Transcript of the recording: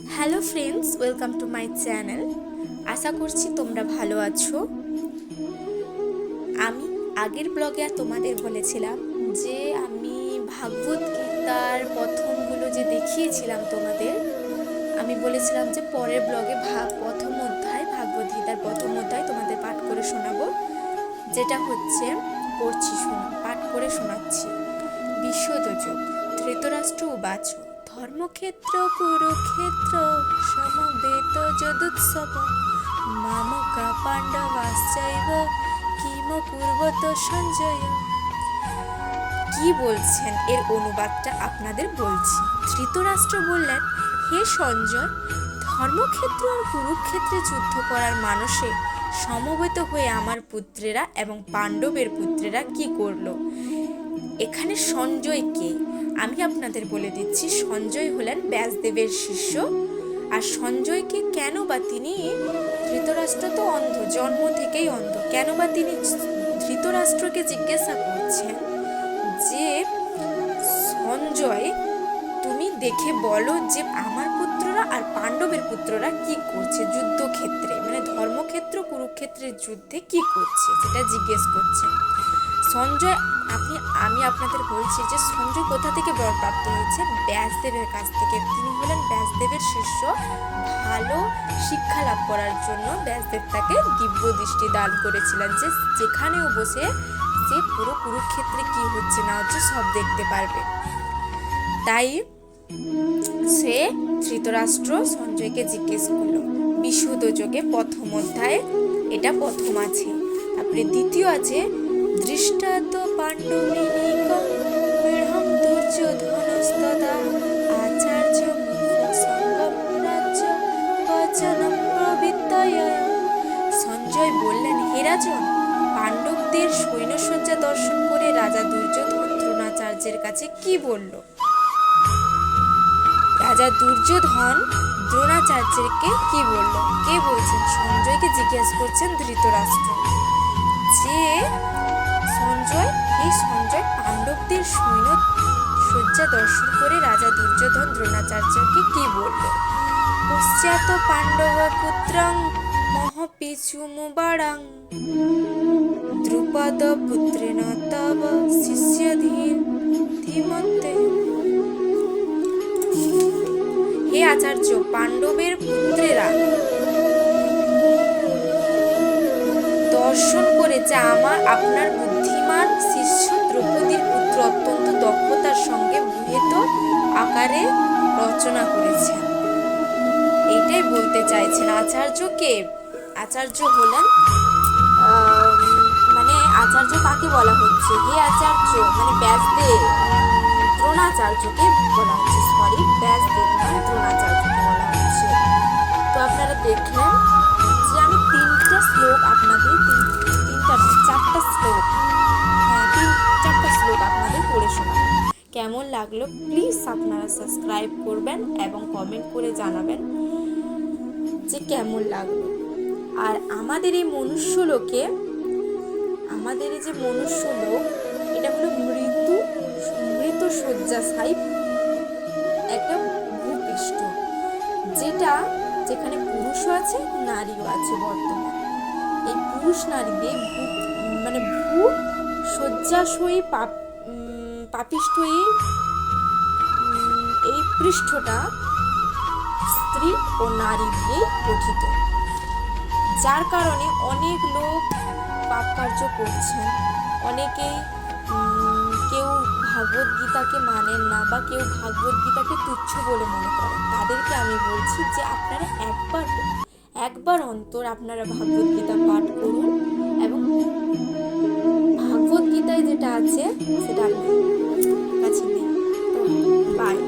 Hello friends, welcome to my channel. আশা করছি তোমরা ভালো আছো। আমি আগের ব্লগে তোমাদের বলেছিলাম যে আমি ভাগবত গীতার প্রথমগুলো যে দেখিয়েছিলাম তোমাদের, আমি বলেছিলাম যে পরের ব্লগে প্রথম অধ্যায়, ভাগবত গীতার প্রথম অধ্যায় তোমাদের পাঠ করে শোনাবো। যেটা হচ্ছে পাঠ করে শোনাচ্ছি। বিশ্বযোজক। ধৃতরাষ্ট্র উবাচ ধর্মক্ষেত্র কুরুক্ষেত্র সমবেত যদুৎসব মামকা পাণ্ডবাশ্চৈব কিম কুর্বত সঞ্জয়। কি বলছেন এর অনুবাদটা আপনাদের বলছি। ধৃতরাষ্ট্র বললেন, হে সঞ্জয়, ধর্মক্ষেত্র আর কুরুক্ষেত্রে যুদ্ধ করার মানসে সমবেত হয়ে আমার পুত্রেরা এবং পাণ্ডবের পুত্রেরা কি করলো? এখানে সঞ্জয় কে? আমি আপনাদের বলে দিচ্ছি, সঞ্জয় হলেন ব্যাসদেবের শিষ্য। আর সঞ্জয়কে কেন বা তিনি, ধৃতরাষ্ট্র তো অন্ধ, জন্ম থেকেই অন্ধ, কেন বা তিনি ধৃতরাষ্ট্রকে জিজ্ঞাসা করছেন যে সঞ্জয়, তুমি দেখে বলো যে আমার পুত্ররা আর পাণ্ডবের পুত্ররা কি করছে যুদ্ধক্ষেত্রে, মানে ধর্মক্ষেত্র কুরুক্ষেত্রের যুদ্ধে কি করছে, সেটা জিজ্ঞেস করছেন সঞ্জয়। আমি আপনাদের বলছি যে সঞ্জয় কোথা থেকে বরপ্রাপ্ত হয়েছে? ব্যাসদেবের কাছ থেকে। তিনি হলেন ব্যাসদেবের শিষ্য। ভালো শিক্ষা লাভ করার জন্য ব্যাসদেব তাকে দিব্য দৃষ্টি দান করেছিলেন, যে যেখানেও বসে সে পুরো কুরুক্ষেত্রে কি হচ্ছে না হচ্ছে সব দেখতে পারবে। তাই সে ধৃতরাষ্ট্র সঞ্জয়কে জিজ্ঞেস করলো। বিশুদ্ধযোগে প্রথম অধ্যায়ে এটা প্রথম আছে। তারপরে দ্বিতীয় আছে দৃষ্টাত পাণ্ডবিনীকং বৃহং দুর্যোধনস্তদা আচার্য সঙ্গম রাজ্য বচনম প্রবৃত্তয়। সঞ্জয় বললেন, হে রাজন, পাণ্ডবদের সৈন্যসজ্জা দর্শন করে রাজা দুর্যোধন দ্রোণাচার্যের কাছে কি বলল? রাজা দুর্যোধন দ্রোণাচার্যকে কি বলল? কে বলছেন? সঞ্জয়কে জিজ্ঞেস করছেন ধৃতরাষ্ট্র যে সঞ্জয় পাণ্ডবদের সৈন্য সজ্জা দর্শন করে রাজা দুর্যোধন দ্রোণাচার্যকে কি বলল? পশ্চাৎ পাণ্ডব পুত্রং মহপিচুমুবাড়াং দ্রুপদ পুত্রেণ তব শিষ্য ধীমন্তে। হে আচার্য, পাণ্ডবের পুত্রেরা দর্শন করেছে আপনার বুদ্ধিমান শিষ্য দ্রৌপদীর পুত্র অত্যন্ত দক্ষতার সঙ্গে বৃহৎ আকারে রচনা করেছেন। এইটাই বলতে চাইছেন। আচার্যকে, আচার্য হলেন মানে আচার্য কাকে বলা হচ্ছে? হে আচার্য মানে ব্যাসদেব, দ্রোণাচার্যকে বলা হচ্ছে, ব্যাসদেব নয়, দ্রোণাচার্যকে বলা হচ্ছে। তো আপনারা দেখলেন যে আমি তিনটা শ্লোক আপনাদের, চারটা শ্লোক, চারটা শ্লোক আপনাদের পড়ে শোনাবেন। কেমন লাগলো প্লিজ আপনারা সাবস্ক্রাইব করবেন এবং কমেন্ট করে জানাবেন যে কেমন লাগলো। আর আমাদের এই মনুষ্য লোকে, আমাদের এই যে মনুষ্য লোক, এটা হলো মৃত শয্যাশায়ী একটা ভূপৃষ্ঠ, যেখানে পুরুষও আছে নারীও আছে। বর্তমান এই পুরুষ নারীদের ভূ শয্যাশয়ী পাপিষ্ঠ এই পৃষ্ঠটা স্ত্রী ও নারী দিয়েই গঠিত, যার কারণে অনেক লোক পাপ কার্য করছেন। অনেকেই কেউ ভাগবত গীতাকে মানেন না, বা কেউ ভাগবত গীতাকে তুচ্ছ বলে মনে করেন। তাদেরকে আমি বলছি যে আপনারা একবার অন্তর আপনারা ভাগবত গীতা পাঠ করুন, এবং ভাগবত গীতায় যেটা আছে সেটা আপনার কাছে নেই। বাই।